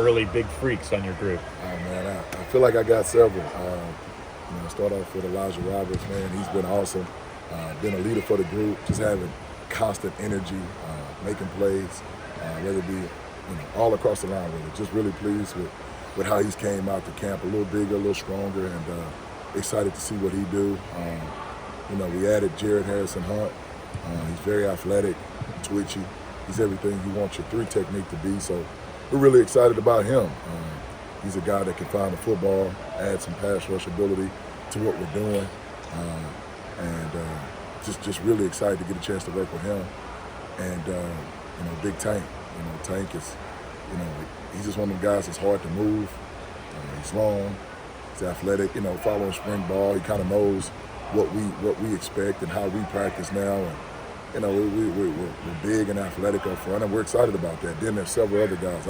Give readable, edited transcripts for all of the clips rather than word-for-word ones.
early big freaks on your group? Oh man, I feel like I got several. Start off with Elijah Roberts, man. He's been awesome. Been a leader for the group, just having constant energy, making plays, whether it be all across the line. Really, just really pleased with how he's came out to camp. A little bigger, a little stronger, and excited to see what he do. We added Jared Harrison Hunt. He's very athletic, twitchy. He's everything you want your 3 technique to be. So we're really excited about him. He's a guy that can find the football, add some pass rush ability to what we're doing, and just really excited to get a chance to work with him. And Big Tank. Tank is, he's just one of them guys that's hard to move. He's long, he's athletic. Following spring ball, he kind of knows what we expect and how we practice now. And we're big and athletic up front, and we're excited about that. Then there's several other guys.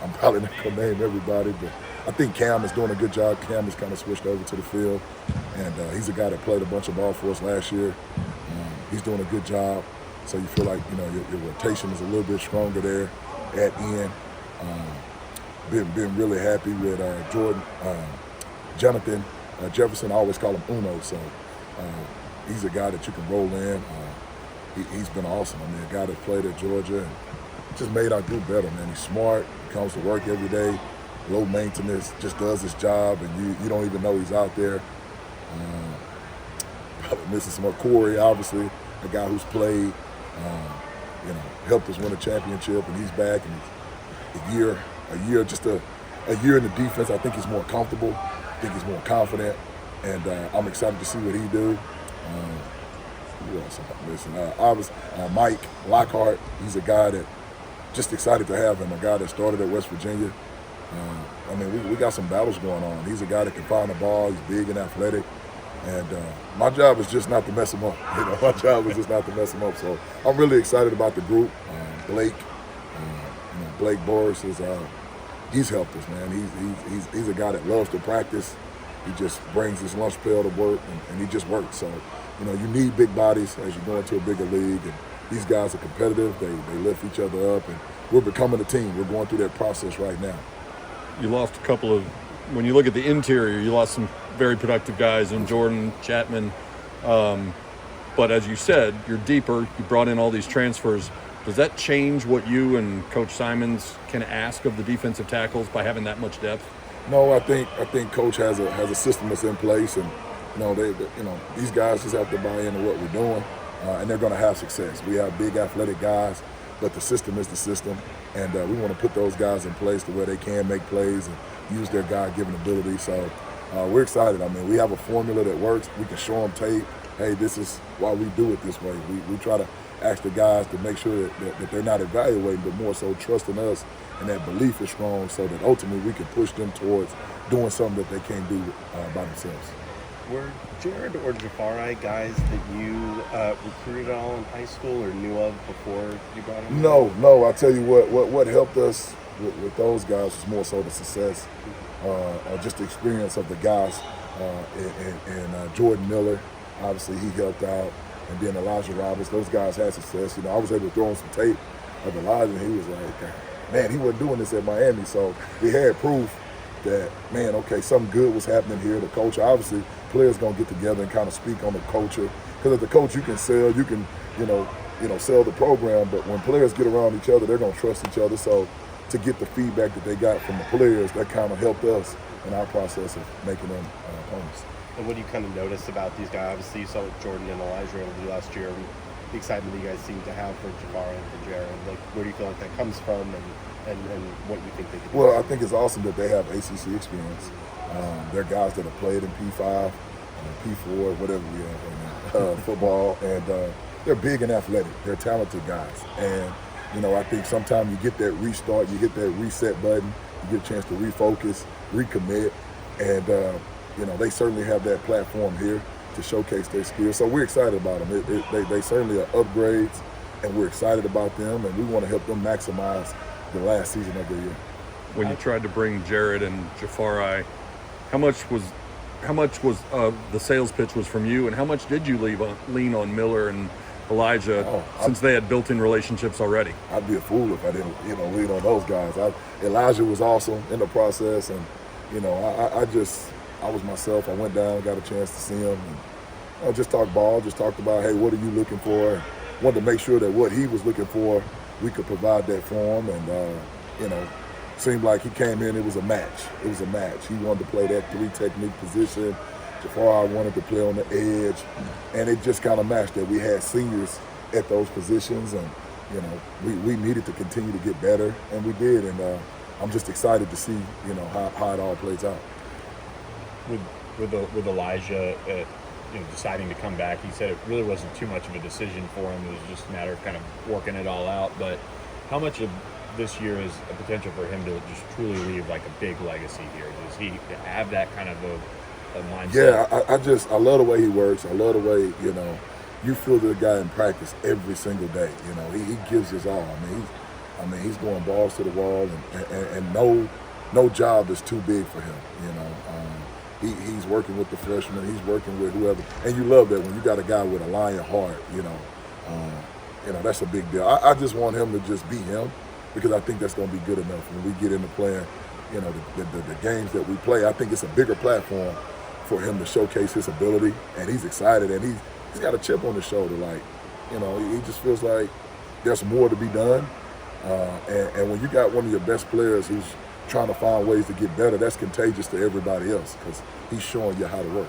I'm probably not going to name everybody, but I think Cam is doing a good job. Cam has kind of switched over to the field, and he's a guy that played a bunch of ball for us last year. He's doing a good job, so you feel like your rotation is a little bit stronger there at end. Been really happy with Jonathan Jefferson. I always call him Uno, so he's a guy that you can roll in. He's been awesome. A guy that played at Georgia and just made our group better, man. He's smart, comes to work every day, low maintenance, just does his job, and you don't even know he's out there. Probably missing some more. Kori, obviously, a guy who's played, helped us win a championship, and he's back. And a year in the defense. I think he's more comfortable. I think he's more confident, and I'm excited to see what he do. Who else am I missing? Obviously, Mike Lockhart. He's a guy that just excited to have him. A guy that started at West Virginia. We got some battles going on. He's a guy that can find the ball. He's big and athletic. And my job is just not to mess him up. My job is just not to mess him up. So I'm really excited about the group. Blake Boris he's helped us, man. He's a guy that loves to practice. He just brings his lunch pail to work, and he just works. So, you need big bodies as you go into a bigger league. And these guys are competitive. They lift each other up, and we're becoming a team. We're going through that process right now. You lost a couple of, when you look at the interior, you lost some very productive guys in Jordan, Chapman. But as you said, you're deeper. You brought in all these transfers. Does that change what you and Coach Simons can ask of the defensive tackles by having that much depth? No, I think Coach has a system that's in place, and these guys just have to buy into what we're doing, and they're going to have success. We have big athletic guys, but the system is the system, and we want to put those guys in place to where they can make plays and use their God-given ability. So we're excited. We have a formula that works. We can show them tape. Hey, this is why we do it this way. We try to ask the guys to make sure that they're not evaluating, but more so trusting us, and that belief is strong so that ultimately we can push them towards doing something that they can't do by themselves. Were Jared or Jahfari guys that you recruited all in high school or knew of before you brought them? No. I'll tell you what helped us with those guys was more so the success, or just the experience of the guys. And Jordan Miller, obviously he helped out. And then Elijah Roberts, those guys had success. I was able to throw him some tape of Elijah, and he was like, man, he wasn't doing this at Miami. So we had proof that, man, okay, something good was happening here. The culture, obviously, players going to get together and kind of speak on the culture. Because as the coach, you can sell, you can, sell the program. But when players get around each other, they're going to trust each other. So to get the feedback that they got from the players, that kind of helped us in our process of making them opponents. And what do you kind of notice about these guys? Obviously, you saw what Jordan and Elijah were able to do last year, and the excitement that you guys seem to have for Jahfari and for Jared. Where do you feel like that comes from, and what you think they can do? Well, I think it's awesome that they have ACC experience. They're guys that have played in P5, P4, whatever we have, football, and they're big and athletic. They're talented guys. And, I think sometimes you get that restart, you get that reset button, you get a chance to refocus, recommit, and they certainly have that platform here to showcase their skills. So we're excited about them. They certainly are upgrades, and we're excited about them, and we want to help them maximize the last season of their year. When you tried to bring Jared and Jahfari, how much was the sales pitch was from you, and how much did you lean on Miller and Elijah, since they had built-in relationships already? I'd be a fool if I didn't, lean on those guys. Elijah was awesome in the process, and I was myself. I went down, got a chance to see him, and just talked ball. Just talked about, hey, what are you looking for? And wanted to make sure that what he was looking for, we could provide that for him. And seemed like he came in. It was a match. He wanted to play that 3 technique position. Jahfari wanted to play on the edge, and it just kind of matched that we had seniors at those positions, and we needed to continue to get better, and we did. And I'm just excited to see how it all plays out. With Elijah, deciding to come back, he said it really wasn't too much of a decision for him. It was just a matter of kind of working it all out. But how much of this year is a potential for him to just truly leave like a big legacy here? Does he have that kind of a mindset? Yeah, I love the way he works. I love the way, you feel the guy in practice every single day. He gives his all. He's going balls to the wall, and no job is too big for him. He's working with the freshmen. He's working with whoever, and you love that when you got a guy with a lion heart. That's a big deal. I just want him to just be him, because I think that's going to be good enough when we get into playing. The games that we play. I think it's a bigger platform for him to showcase his ability, and he's excited, and he's got a chip on his shoulder. He just feels like there's more to be done. And when you got one of your best players who's trying to find ways to get better, that's contagious to everybody else, because he's showing you how to work.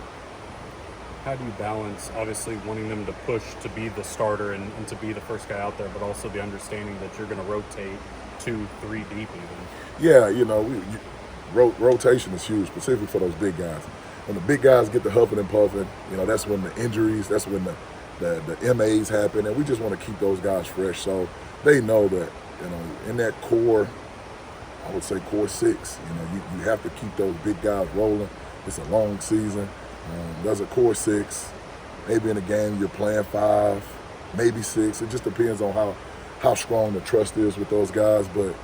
How do you balance, obviously, wanting them to push to be the starter and to be the first guy out there, but also the understanding that you're going to rotate 2, 3 deep even? Yeah, rotation is huge, specifically for those big guys. When the big guys get the huffing and puffing, that's when the injuries, that's when the MAs happen, and we just want to keep those guys fresh. So they know that, in that core, I would say core 6, you have to keep those big guys rolling. It's a long season. There's a core 6. Maybe in a game you're playing 5, maybe 6. It just depends on how strong the trust is with those guys. But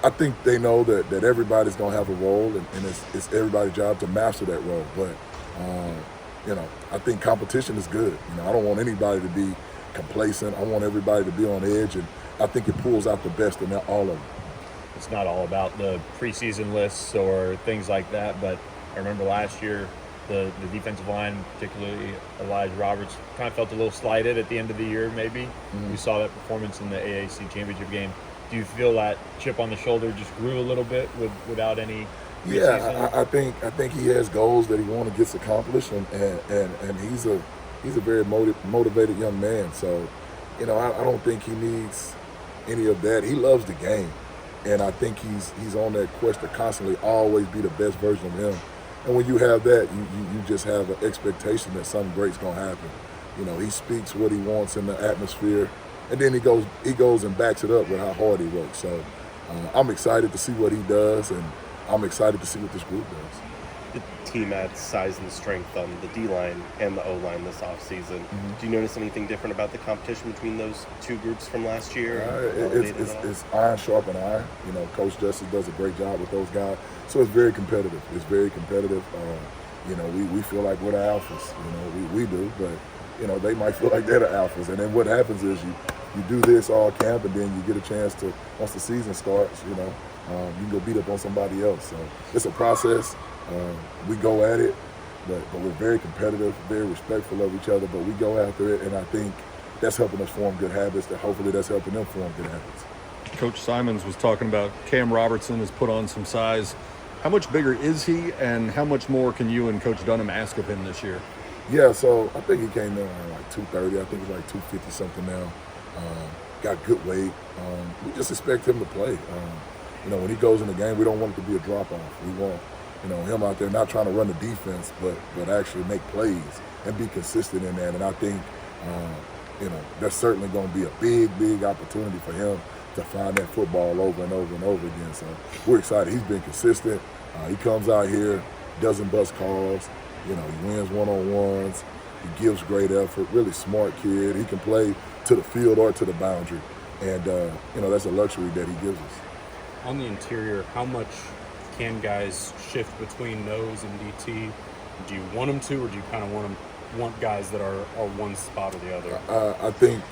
I think they know that everybody's going to have a role, and it's everybody's job to master that role. But, I think competition is good. I don't want anybody to be complacent. I want everybody to be on edge, and I think it pulls out the best in all of them. It's not all about the preseason lists or things like that, but I remember last year the defensive line, particularly Elijah Roberts, kind of felt a little slighted at the end of the year maybe. Mm-hmm. We saw that performance in the AAC championship game. Do you feel that chip on the shoulder just grew a little bit without any preseason? Yeah, I think he has goals that he wants to get accomplished, and he's a very motivated young man. So, I don't think he needs any of that. He loves the game. And I think he's on that quest to constantly always be the best version of him. And when you have that, you just have an expectation that something great's going to happen. He speaks what he wants in the atmosphere, and then he goes and backs it up with how hard he works. So I'm excited to see what he does, and I'm excited to see what this group does. The team adds size and strength on the D-line and the O-line this offseason. Mm-hmm. Do you notice anything different about the competition between those 2 groups from last year? It's iron sharpen iron. Coach Justice does a great job with those guys. So it's very competitive. We feel like we're the alphas. We do, but they might feel like they're the alphas. And then what happens is you do this all camp, and then you get a chance to, once the season starts, you can go beat up on somebody else. So it's a process. We go at it, but we're very competitive, very respectful of each other, but we go after it, and I think that's helping us form good habits, that hopefully that's helping them form good habits. Coach Simons was talking about Cam Robertson has put on some size. How much bigger is he, and how much more can you and Coach Dunham ask of him this year? Yeah, so I think he came in around like 230. I think he's like 250 something now. Got good weight. We just expect him to play. When he goes in the game, we don't want it to be a drop-off. We want him out there not trying to run the defense, but actually make plays and be consistent in that. And I think, that's certainly going to be a big, big opportunity for him to find that football over and over and over again. So we're excited. He's been consistent. He comes out here, doesn't bust calls. He wins one-on-ones. He gives great effort. Really smart kid. He can play to the field or to the boundary. And, that's a luxury that he gives us. On the interior, how much can guys shift between nose and DT? Do you want them to, or do you kind of want them want guys that are one spot or the other? I think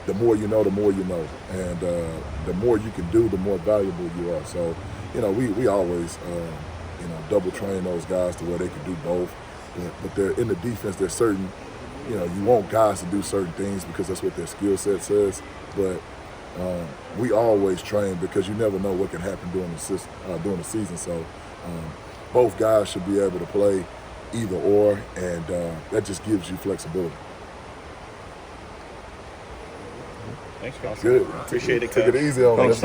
the more you know, the more you know, and the more you can do, the more valuable you are. So, we always, double train those guys to where they can do both. But they're in the defense. There's certain, you want guys to do certain things because that's what their skill set says. But we always train because you never know what can happen during the season. So both guys should be able to play either or, and that just gives you flexibility. Thanks, guys. Good. Appreciate it, Took it Coach. easy on us.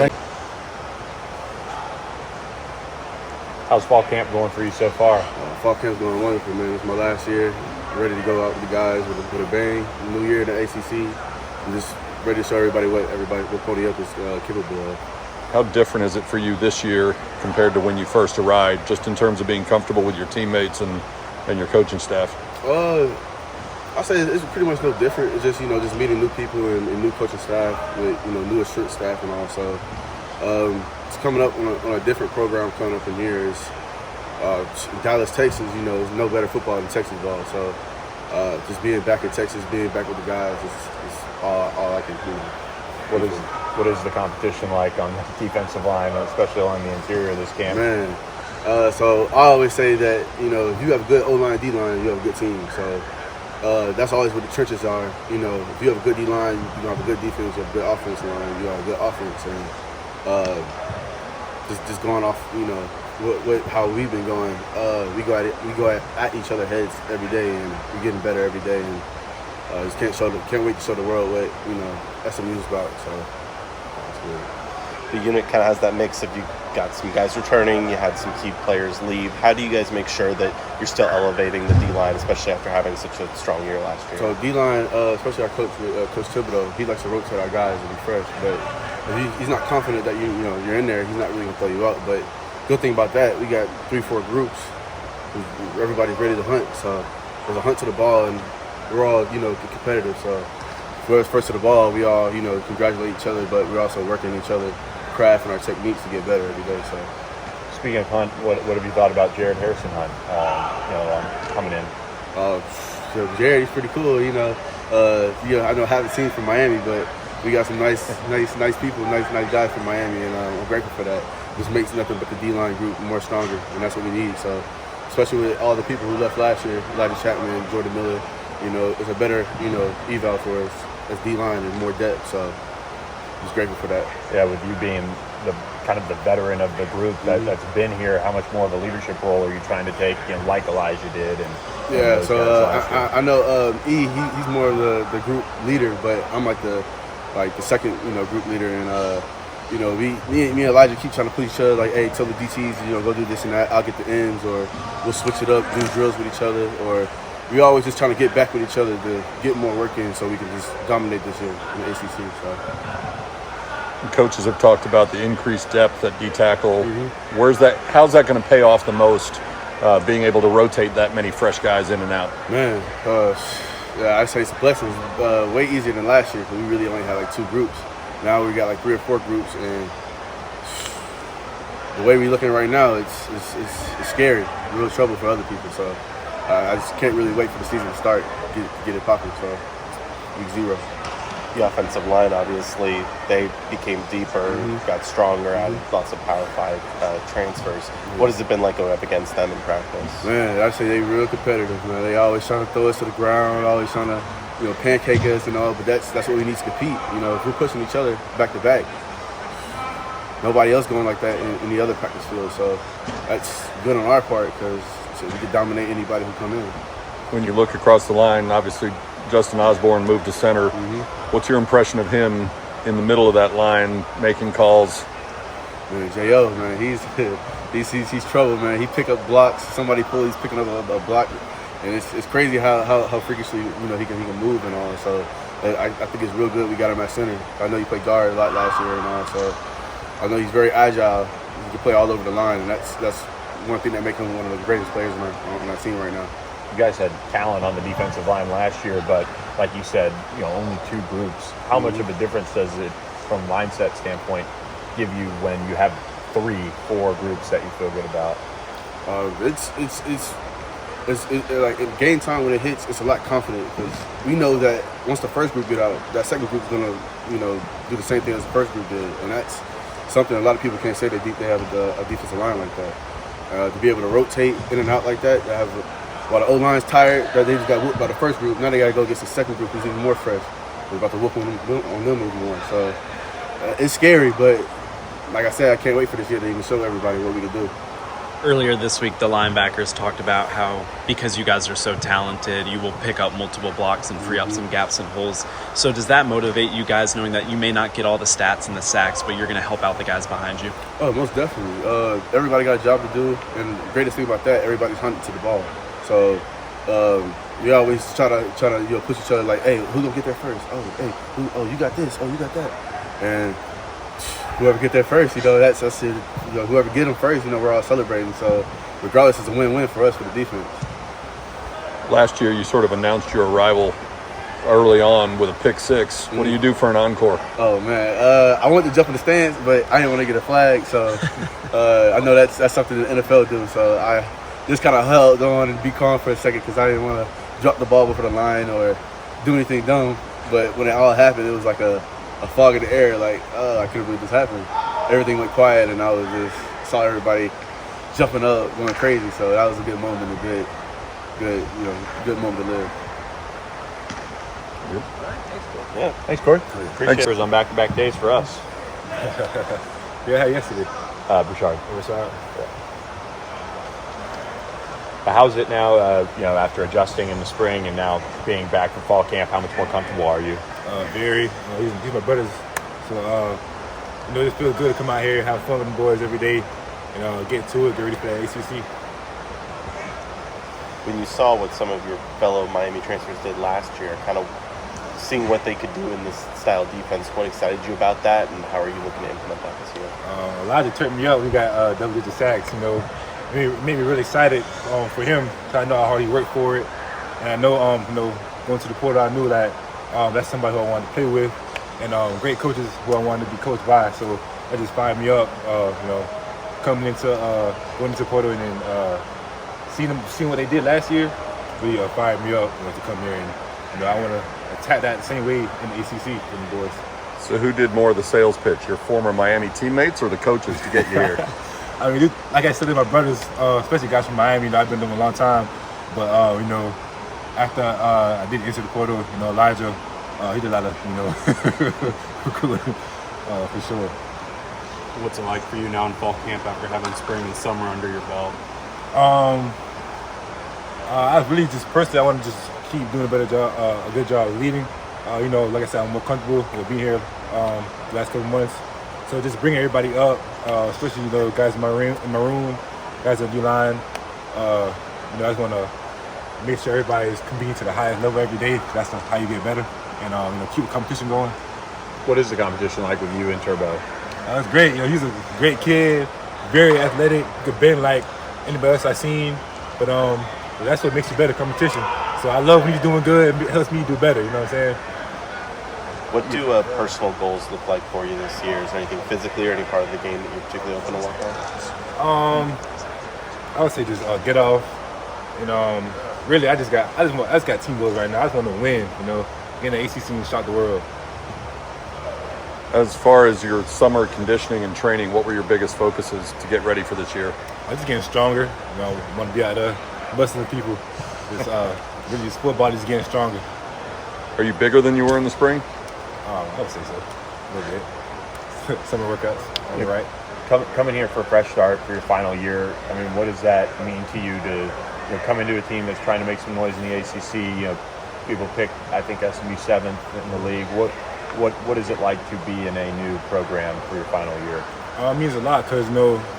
How's fall camp going for you so far? Fall camp's going wonderful, man. It's my last year. Ready to go out with the guys with a bang. New year, the ACC. I'm just ready to show everybody what Pony Up is capable of. How different is it for you this year compared to when you first arrived, just in terms of being comfortable with your teammates and your coaching staff? I'll say it's pretty much no different. It's just, just meeting new people and new coaching staff with, new assistant staff and all. So it's coming up on a different program coming up in years. Dallas, Texas, there's no better football than Texas ball. So just being back in Texas, being back with the guys is all I can do. What is the competition like on the defensive line, especially along the interior of this camp? Man, so I always say that, if you have a good O-line, D-line, you have a good team. So that's always what the trenches are. If you have a good D-line, you have a good defense, you have a good offense line, you have a good offense. And just going off, how we've been going, we go at each other's heads every day, and we're getting better every day. And just can't wait to show the world what SMU is about. So that's good. The unit kind of has that mix of you got some guys returning, you had some key players leave. How do you guys make sure that you're still elevating the D-line, especially after having such a strong year last year? So D-line, especially our coach, Coach Thibodeaux, he likes to rotate our guys and be fresh. But if he's not confident that you're in there, he's not really gonna throw you out. But good thing about that, we got 3-4 groups. Everybody's ready to hunt. So there's a hunt to the ball, and we're all competitive. So whoever's first to the ball, we all congratulate each other, but we're also working each other craft and our techniques to get better every day. So, speaking of Hunt, what have you thought about Jared Harrison Hunt? Coming in. Jared, he's pretty cool. I know I haven't seen him from Miami, but we got some nice people, nice guys from Miami, and I'm grateful for that. This makes nothing but the D-line group more stronger, and that's what we need. So, especially with all the people who left last year, Elijah Chapman, Jordan Miller, it's a better eval for us as D-line and more depth. So. Just grateful for that. Yeah, with you being the kind of the veteran of the group that's been here, how much more of a leadership role are you trying to take, like Elijah did? I know he's more of the group leader, but I'm like the second group leader, and me and Elijah keep trying to push each other, like, hey, tell the DTs go do this and that. I'll get the ends, or we'll switch it up, do drills with each other, or we always just trying to get back with each other to get more work in so we can just dominate this year in the ACC. So. Coaches have talked about the increased depth at D-tackle. Mm-hmm. How's that going to pay off the most, being able to rotate that many fresh guys in and out? Man, I say it's a blessing. It's way easier than last year because we really only had 2 groups. Now we got 3 or 4 groups, and the way we're looking right now, it's scary. Real trouble for other people. So I just can't really wait for the season to start, get it popping. So week 0. The offensive line, obviously, they became deeper, got stronger, added lots of Power 5 transfers. What has it been like going up against them in practice? Man, I say they real competitive, man. They always trying to throw us to the ground, always trying to, pancake us and all, but that's what we need to compete. If we're pushing each other back to back, nobody else going like that in the other practice field. So that's good on our part because we can dominate anybody who come in. When you look across the line, obviously Justin Osborne moved to center. What's your impression of him in the middle of that line, making calls? Man, J.O., man, he's trouble, man. He pick up blocks. Somebody he's picking up a block, and it's crazy how freakishly he can move and all. So I think it's real good we got him at center. I know he played guard a lot last year and all, so I know he's very agile. He can play all over the line, and that's one thing that makes him one of the greatest players on our team right now. You guys had talent on the defensive line last year, but like you said, only 2 groups. How much of a difference does it, from a mindset standpoint, give you when you have 3-4 groups that you feel good about? like in game time when it hits, it's a lot confident because we know that once the first group get out, that second group is gonna do the same thing as the first group did, and that's something a lot of people can't say they have a defensive line like that. To be able to rotate in and out like that, while the O-line's tired, that they just got whooped by the first group, now they got to go against the second group who's even more fresh. We're about to whoop on them even more. So it's scary, but like I said, I can't wait for this year to even show everybody what we can do. Earlier this week, the linebackers talked about how because you guys are so talented, you will pick up multiple blocks and free up some gaps and holes. So does that motivate you guys, knowing that you may not get all the stats and the sacks, but you're going to help out the guys behind you? Oh, most definitely. Everybody got a job to do, and the greatest thing about that, everybody's hunting to the ball. So we always try to push each other like, hey, who's gonna get there first? Oh, hey, you got this. Oh, you got that. And whoever get there first, that's us. Whoever get them first, we're all celebrating. So regardless, it's a win-win for us for the defense. Last year, you sort of announced your arrival early on with a pick six. What do you do for an encore? Oh man, I wanted to jump in the stands, but I didn't want to get a flag. So I know that's something the NFL do. So I just kind of held on and be calm for a second because I didn't want to drop the ball before the line or do anything dumb. But when it all happened, it was like a fog in the air. Like, I couldn't believe this happened. Everything went quiet, and I was just saw everybody jumping up, going crazy. So that was a good moment, a good moment to live. Yeah, thanks, Kori. Appreciate it. It was on back-to-back days for us. Yeah, yesterday. Bouchard. Bouchard. How's it now, after adjusting in the spring and now being back from fall camp, how much more comfortable are you? Very. He's my brothers. So, it just feels good to come out here, have fun with the boys every day, and get to it, get ready for that ACC. When you saw what some of your fellow Miami transfers did last year, kind of seeing what they could do in this style of defense, what excited you about that, and how are you looking to implement that this year? Elijah turned me up. We got double-digit sacks, Made me really excited for him because I know how hard he worked for it. And I know, going to the portal, I knew that that's somebody who I wanted to play with and great coaches who I wanted to be coached by. So that just fired me up, coming into going into the portal and then seeing what they did last year really fired me up to come here. And, I want to attack that same way in the ACC for the boys. So who did more of the sales pitch, your former Miami teammates or the coaches to get you here? I mean, like I said, they're my brothers, especially guys from Miami. I've been doing a long time. But, after I did enter the portal, Elijah, he did a lot of, recruiting, for sure. What's it like for you now in fall camp after having spring and summer under your belt? I really just personally, I want to just keep doing a good job of leading. Like I said, I'm more comfortable with being here the last couple months. So just bring everybody up, especially guys in maroon, guys in D-line. I just want to make sure everybody is competing to the highest level every day. That's how you get better, and keep the competition going. What is the competition like with you and Turbo? It's great. He's a great kid, very athletic, could bend like anybody else I've seen. But that's what makes you better, competition. So I love when he's doing good. It helps me do better. You know what I'm saying? What do personal goals look like for you this year? Is there anything physically or any part of the game that you're particularly hoping to work on? I would say just get off. Really, I just got team goals right now. I just want to win. Get the ACC and shock the world. As far as your summer conditioning and training, what were your biggest focuses to get ready for this year? I'm just getting stronger. I want to be out there busting the people. Just really, the sport body's getting stronger. Are you bigger than you were in the spring? I would say so. A little bit. Summer workouts. You're right. Coming here for a fresh start for your final year, I mean, what does that mean to you to come into a team that's trying to make some noise in the ACC? People pick, I think, SMU 7th in the league. What is it like to be in a new program for your final year? It means a lot because,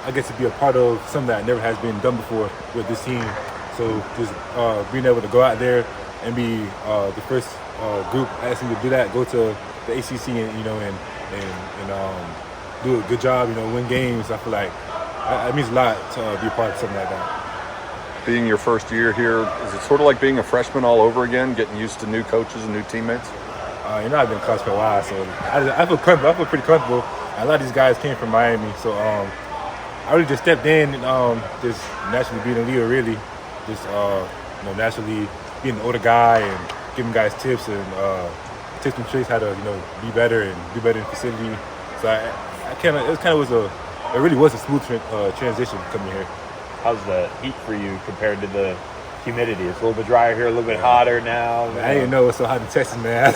I get to be a part of something that never has been done before with this team. So just being able to go out there and be the first group asking to do that, go to the ACC and do a good job, win games. I feel like it means a lot to be a part of something like that. Being your first year here, is it sort of like being a freshman all over again, getting used to new coaches and new teammates? I've been in college for a while, so I feel comfortable. I feel pretty comfortable. A lot of these guys came from Miami, so I really just stepped in and just naturally being a leader, really. just naturally being an older guy and giving guys tips and tips and tricks how to be better and do better in the facility. So it really was a smooth transition coming here. How's the heat for you compared to the humidity? It's a little bit drier here, a little bit hotter now. Man, I didn't know it was so hot in Texas, man.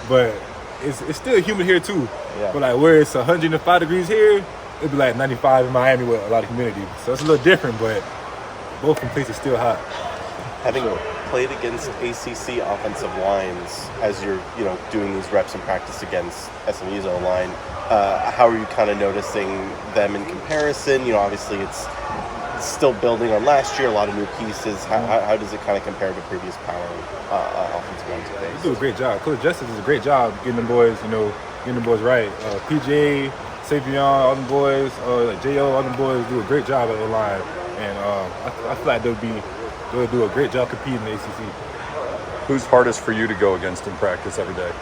But it's still humid here too. Yeah. But like where it's 105 degrees here, it'd be like 95 in Miami with a lot of humidity. So it's a little different, but both places still hot. Having played against ACC offensive lines as you're doing these reps in practice against SMU's O-line, how are you kind of noticing them in comparison? Obviously it's still building on last year, a lot of new pieces. How does it kind of compare to previous power offensive lines? They do a great job. Coach Justice does a great job getting them boys, right. PJ, Savion, all them boys, like J.O., all them boys do a great job at the line. And I feel like they'll do a great job competing in the ACC. Who's hardest for you to go against in practice every day?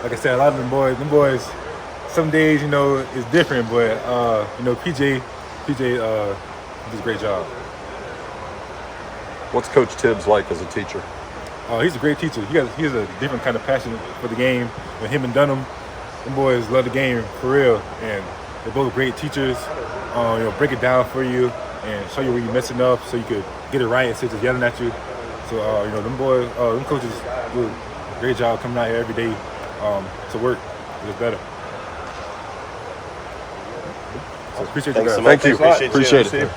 Like I said, a lot of them boys, some days, it's different, but, PJ does a great job. What's Coach Tibbs like as a teacher? He's a great teacher. He has a different kind of passion for the game. With him and Dunham, them boys love the game for real, and they're both great teachers. Break it down for you and show you where you're messing up, so you could get it right instead of just yelling at you. So them boys, them coaches do a great job coming out here every day to work. It's better. So appreciate you guys. Thank you. Appreciate Appreciate you. it.